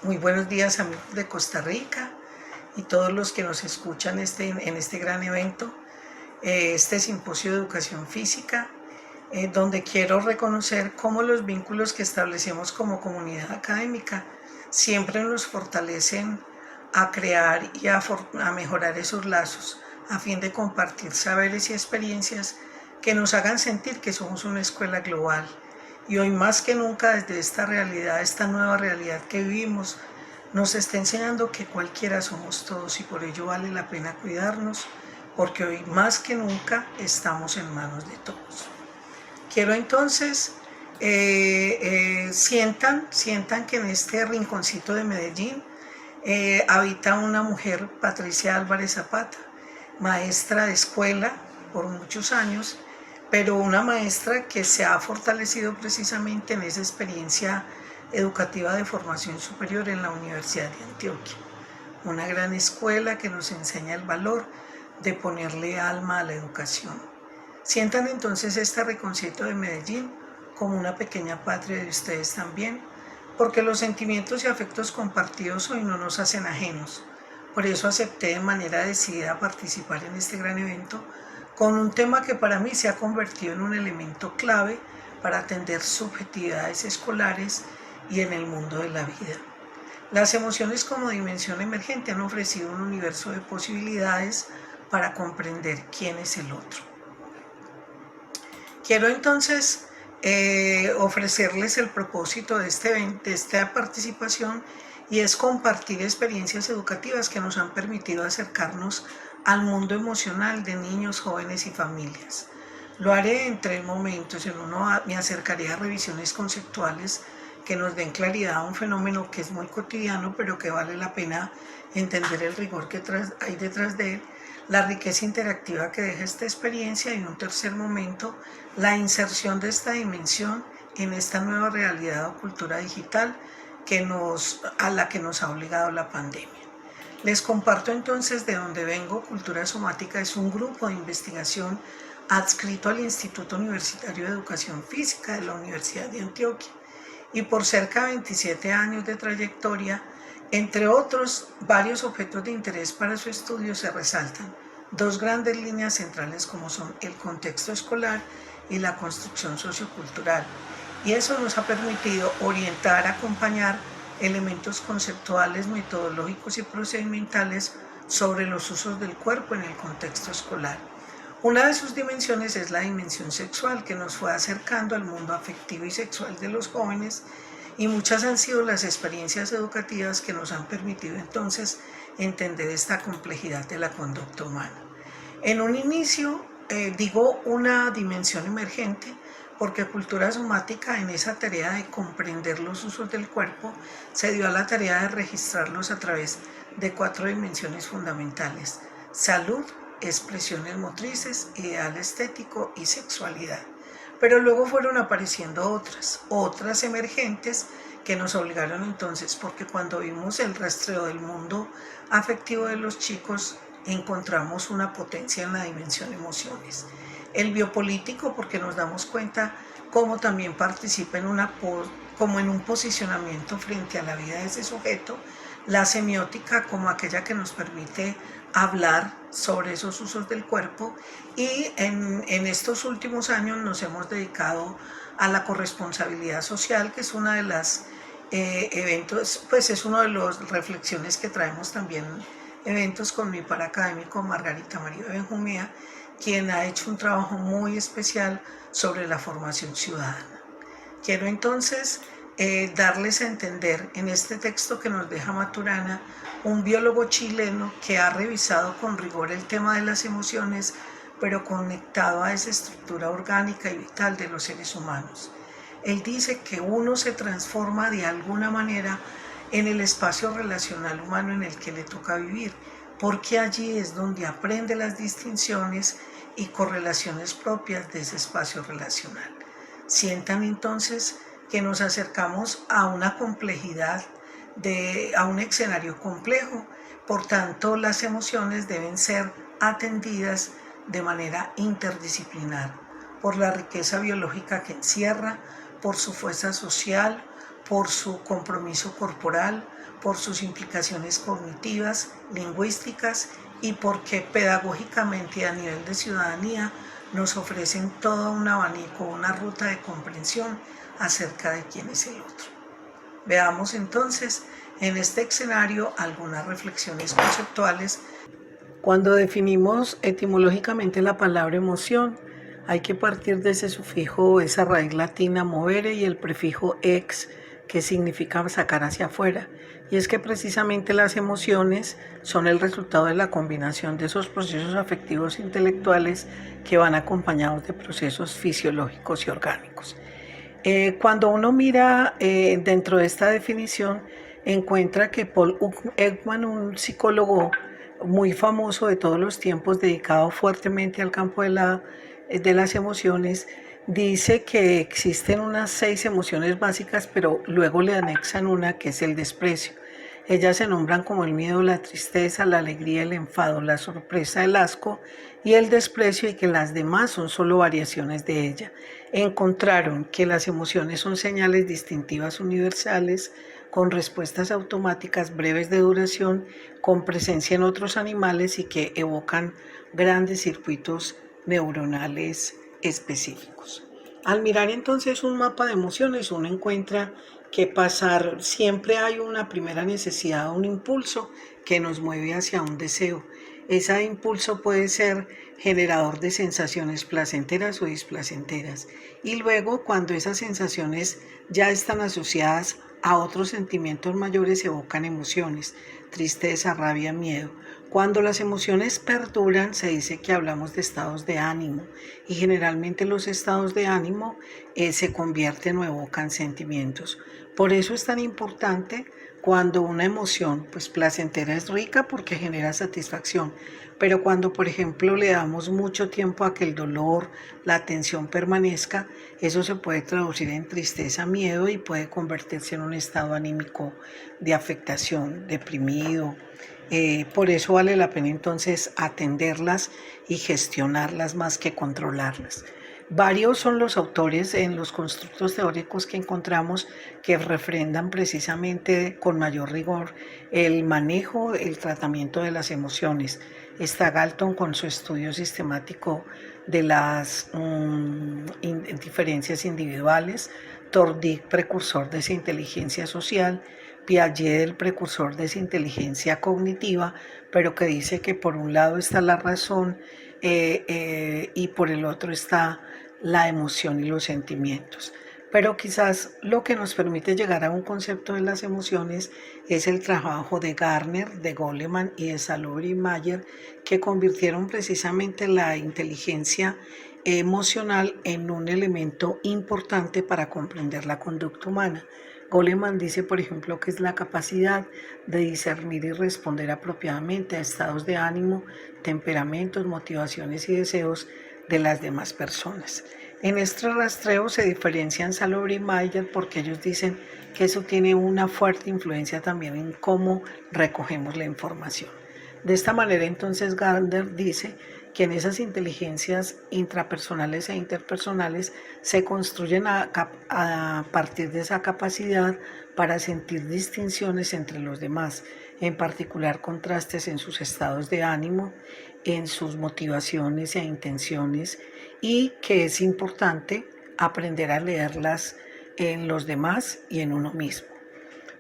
Muy buenos días, amigos de Costa Rica y todos los que nos escuchan en este gran evento, este simposio de educación física, donde quiero reconocer cómo los vínculos que establecemos como comunidad académica siempre nos fortalecen a crear y a mejorar esos lazos a fin de compartir saberes y experiencias que nos hagan sentir que somos una escuela global. Y hoy más que nunca desde esta realidad, esta nueva realidad que vivimos, nos está enseñando que cualquiera somos todos y por ello vale la pena cuidarnos, porque hoy más que nunca estamos en manos de todos. Quiero entonces sientan que en este rinconcito de Medellín habita una mujer, Patricia Álvarez Zapata, maestra de escuela por muchos años, pero una maestra que se ha fortalecido precisamente en esa experiencia educativa de formación superior en la Universidad de Antioquia, una gran escuela que nos enseña el valor de ponerle alma a la educación. Sientan entonces este rinconcito de Medellín como una pequeña patria de ustedes también, porque los sentimientos y afectos compartidos hoy no nos hacen ajenos. Por eso acepté de manera decidida participar en este gran evento con un tema que para mí se ha convertido en un elemento clave para atender subjetividades escolares y en el mundo de la vida. Las emociones como dimensión emergente han ofrecido un universo de posibilidades para comprender quién es el otro. Quiero entonces ofrecerles el propósito de esta participación, y es compartir experiencias educativas que nos han permitido acercarnos al mundo emocional de niños, jóvenes y familias. Lo haré en 3 momentos. En uno me acercaré a revisiones conceptuales que nos den claridad a un fenómeno que es muy cotidiano, pero que vale la pena entender el rigor que hay detrás de él, la riqueza interactiva que deja esta experiencia, y en un tercer momento, la inserción de esta dimensión en esta nueva realidad o cultura digital a la que nos ha obligado la pandemia. Les comparto entonces de dónde vengo. Cultura Somática es un grupo de investigación adscrito al Instituto Universitario de Educación Física de la Universidad de Antioquia, y por cerca de 27 años de trayectoria, entre otros varios objetos de interés para su estudio, se resaltan 2 grandes líneas centrales como son el contexto escolar y la construcción sociocultural. Y eso nos ha permitido orientar, acompañar elementos conceptuales, metodológicos y procedimentales sobre los usos del cuerpo en el contexto escolar. Una de sus dimensiones es la dimensión sexual, que nos fue acercando al mundo afectivo y sexual de los jóvenes, y muchas han sido las experiencias educativas que nos han permitido entonces entender esta complejidad de la conducta humana. En un inicio digo una dimensión emergente, porque Cultura Somática, en esa tarea de comprender los usos del cuerpo, se dio a la tarea de registrarlos a través de 4 dimensiones fundamentales: salud, expresiones motrices, ideal estético y sexualidad. Pero luego fueron apareciendo otras emergentes que nos obligaron entonces, porque cuando vimos el rastreo del mundo afectivo de los chicos, encontramos una potencia en la dimensión emociones. El biopolítico, porque nos damos cuenta cómo también participa como en un posicionamiento frente a la vida de ese sujeto. La semiótica, como aquella que nos permite hablar sobre esos usos del cuerpo, y en estos últimos años nos hemos dedicado a la corresponsabilidad social, que es una de las eventos, pues es una de las reflexiones que traemos también, eventos con mi par académico Margarita María Benjumea, quien ha hecho un trabajo muy especial sobre la formación ciudadana. Quiero entonces darles a entender en este texto que nos deja Maturana, un biólogo chileno que ha revisado con rigor el tema de las emociones, pero conectado a esa estructura orgánica y vital de los seres humanos. Él dice que uno se transforma de alguna manera en el espacio relacional humano en el que le toca vivir, porque allí es donde aprende las distinciones y correlaciones propias de ese espacio relacional. Sientan entonces que nos acercamos a una complejidad, a un escenario complejo. Por tanto, las emociones deben ser atendidas de manera interdisciplinar, por la riqueza biológica que encierra, por su fuerza social, por su compromiso corporal, por sus implicaciones cognitivas, lingüísticas y porque pedagógicamente y a nivel de ciudadanía nos ofrecen todo un abanico, una ruta de comprensión acerca de quién es el otro. Veamos entonces en este escenario algunas reflexiones conceptuales. Cuando definimos etimológicamente la palabra emoción, hay que partir de ese sufijo, esa raíz latina movere, y el prefijo ex, que significa sacar hacia afuera. Y es que precisamente las emociones son el resultado de la combinación de esos procesos afectivos e intelectuales que van acompañados de procesos fisiológicos y orgánicos. Cuando uno mira dentro de esta definición, encuentra que Paul Ekman, un psicólogo muy famoso de todos los tiempos, dedicado fuertemente al campo de las emociones, dice que existen unas 6 emociones básicas, pero luego le anexan una que es el desprecio. Ellas se nombran como el miedo, la tristeza, la alegría, el enfado, la sorpresa, el asco y el desprecio, y que las demás son solo variaciones de ella. Encontraron que las emociones son señales distintivas universales, con respuestas automáticas breves de duración, con presencia en otros animales y que evocan grandes circuitos neuronales específicos. Al mirar entonces un mapa de emociones, uno encuentra que siempre hay una primera necesidad, un impulso que nos mueve hacia un deseo. Ese impulso puede ser generador de sensaciones placenteras o displacenteras. Y luego, cuando esas sensaciones ya están asociadas a otros sentimientos mayores, evocan emociones, tristeza, rabia, miedo. Cuando las emociones perduran, se dice que hablamos de estados de ánimo, y generalmente los estados de ánimo se convierten o evocan sentimientos. Por eso es tan importante cuando una emoción placentera es rica porque genera satisfacción, pero cuando, por ejemplo, le damos mucho tiempo a que el dolor, la tensión permanezca, eso se puede traducir en tristeza, miedo, y puede convertirse en un estado anímico de afectación, deprimido. Por eso vale la pena entonces atenderlas y gestionarlas más que controlarlas. Varios son los autores en los constructos teóricos que encontramos que refrendan precisamente con mayor rigor el manejo, el tratamiento de las emociones. Está Galton con su estudio sistemático de las diferencias individuales, Tordic, precursor de esa inteligencia social, Piaget, el precursor de esa inteligencia cognitiva, pero que dice que por un lado está la razón y por el otro está la emoción y los sentimientos. Pero quizás lo que nos permite llegar a un concepto de las emociones es el trabajo de Gardner, de Goleman y de Salovey-Mayer, que convirtieron precisamente la inteligencia emocional en un elemento importante para comprender la conducta humana. Goleman dice, por ejemplo, que es la capacidad de discernir y responder apropiadamente a estados de ánimo, temperamentos, motivaciones y deseos de las demás personas. En este rastreo se diferencian Salovey y Mayer porque ellos dicen que eso tiene una fuerte influencia también en cómo recogemos la información. De esta manera, entonces, Gardner dice que en esas inteligencias intrapersonales e interpersonales se construyen a partir de esa capacidad para sentir distinciones entre los demás, en particular contrastes en sus estados de ánimo, en sus motivaciones e intenciones, y que es importante aprender a leerlas en los demás y en uno mismo.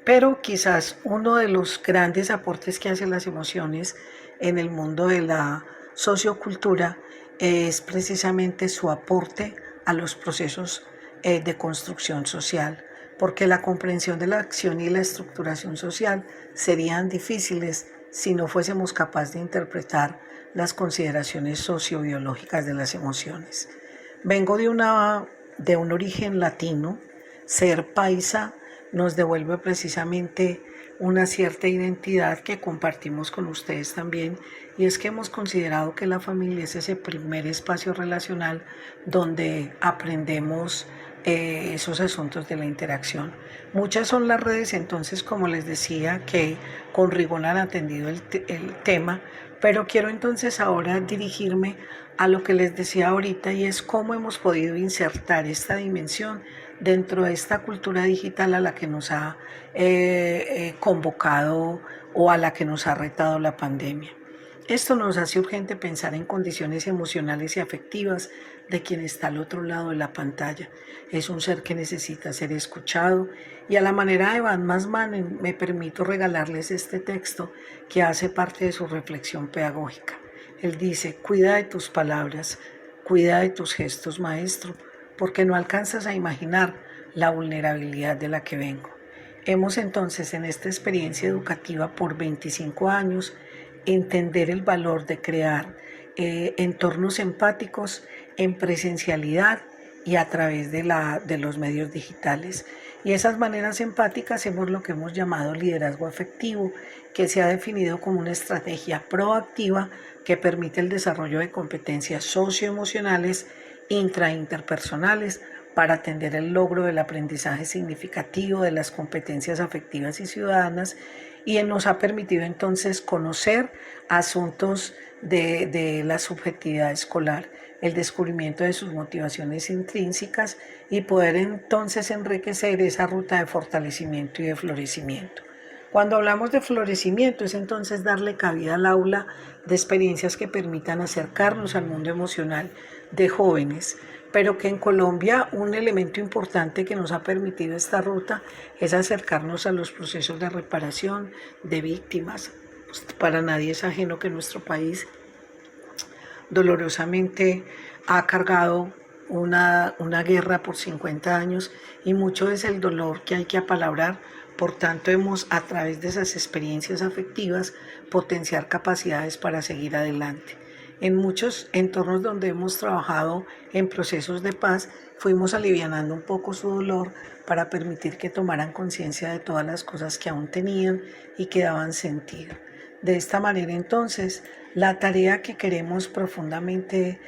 Pero quizás uno de los grandes aportes que hacen las emociones en el mundo de la sociocultura es precisamente su aporte a los procesos de construcción social, porque la comprensión de la acción y la estructuración social serían difíciles si no fuésemos capaces de interpretar las consideraciones sociobiológicas de las emociones. Vengo de un origen latino. Ser paisa nos devuelve precisamente una cierta identidad que compartimos con ustedes también, y es que hemos considerado que la familia es ese primer espacio relacional donde aprendemos esos asuntos de la interacción. Muchas son las redes, entonces, como les decía, que con rigor han atendido el tema, pero quiero entonces ahora dirigirme a lo que les decía ahorita, y es cómo hemos podido insertar esta dimensión dentro de esta cultura digital a la que nos ha convocado o a la que nos ha retado la pandemia. Esto nos hace urgente pensar en condiciones emocionales y afectivas de quien está al otro lado de la pantalla. Es un ser que necesita ser escuchado y a la manera de Van Manen me permito regalarles este texto que hace parte de su reflexión pedagógica. Él dice: cuida de tus palabras, cuida de tus gestos, maestro, porque no alcanzas a imaginar la vulnerabilidad de la que vengo. Hemos entonces en esta experiencia educativa por 25 años entender el valor de crear entornos empáticos en presencialidad y a través de los medios digitales. Y esas maneras empáticas hemos lo que hemos llamado liderazgo afectivo, que se ha definido como una estrategia proactiva que permite el desarrollo de competencias socioemocionales interpersonales para atender el logro del aprendizaje significativo de las competencias afectivas y ciudadanas, y nos ha permitido entonces conocer asuntos de la subjetividad escolar, el descubrimiento de sus motivaciones intrínsecas y poder entonces enriquecer esa ruta de fortalecimiento y de florecimiento. Cuando hablamos de florecimiento es entonces darle cabida al aula de experiencias que permitan acercarnos al mundo emocional de jóvenes, pero que en Colombia un elemento importante que nos ha permitido esta ruta es acercarnos a los procesos de reparación de víctimas. Para nadie es ajeno que nuestro país dolorosamente ha cargado una guerra por 50 años y mucho es el dolor que hay que apalabrar. Por tanto, hemos a través de esas experiencias afectivas potenciar capacidades para seguir adelante. En muchos entornos donde hemos trabajado en procesos de paz, fuimos alivianando un poco su dolor para permitir que tomaran conciencia de todas las cosas que aún tenían y que daban sentido. De esta manera, entonces, la tarea que queremos profundamente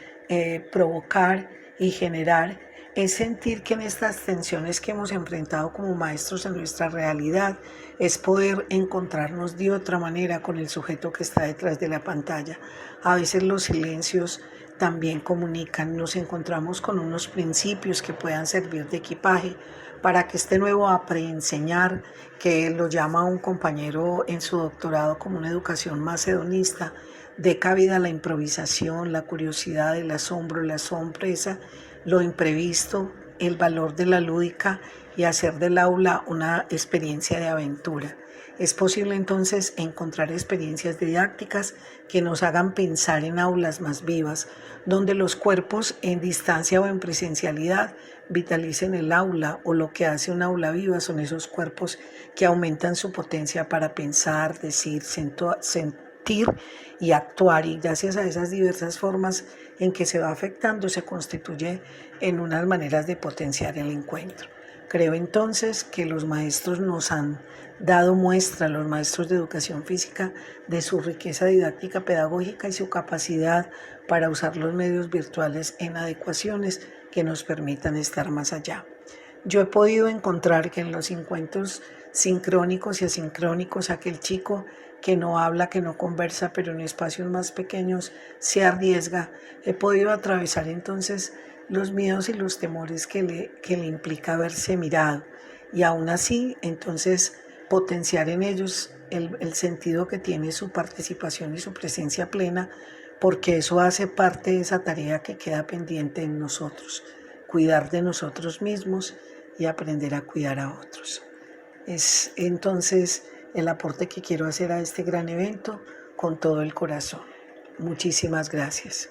provocar y generar es sentir que en estas tensiones que hemos enfrentado como maestros en nuestra realidad es poder encontrarnos de otra manera con el sujeto que está detrás de la pantalla. A veces los silencios también comunican, nos encontramos con unos principios que puedan servir de equipaje para que este nuevo apreenseñar, que lo llama un compañero en su doctorado como una educación más hedonista, dé cabida a la improvisación, la curiosidad, el asombro, la sorpresa, lo imprevisto, el valor de la lúdica y hacer del aula una experiencia de aventura. Es posible entonces encontrar experiencias didácticas que nos hagan pensar en aulas más vivas, donde los cuerpos en distancia o en presencialidad vitalicen el aula, o lo que hace un aula viva son esos cuerpos que aumentan su potencia para pensar, decir, sentir y actuar, y gracias a esas diversas formas en que se va afectando se constituye en unas maneras de potenciar el encuentro. Creo entonces que los maestros nos han dado muestra, los maestros de educación física, de su riqueza didáctica pedagógica y su capacidad para usar los medios virtuales en adecuaciones que nos permitan estar más allá. Yo he podido encontrar que en los encuentros sincrónicos y asincrónicos, aquel chico que no habla, que no conversa, pero en espacios más pequeños se arriesga. He podido atravesar entonces los miedos y los temores que le implica verse mirado, y aún así entonces potenciar en ellos el sentido que tiene su participación y su presencia plena, porque eso hace parte de esa tarea que queda pendiente en nosotros, cuidar de nosotros mismos y aprender a cuidar a otros. Es entonces el aporte que quiero hacer a este gran evento con todo el corazón. Muchísimas gracias.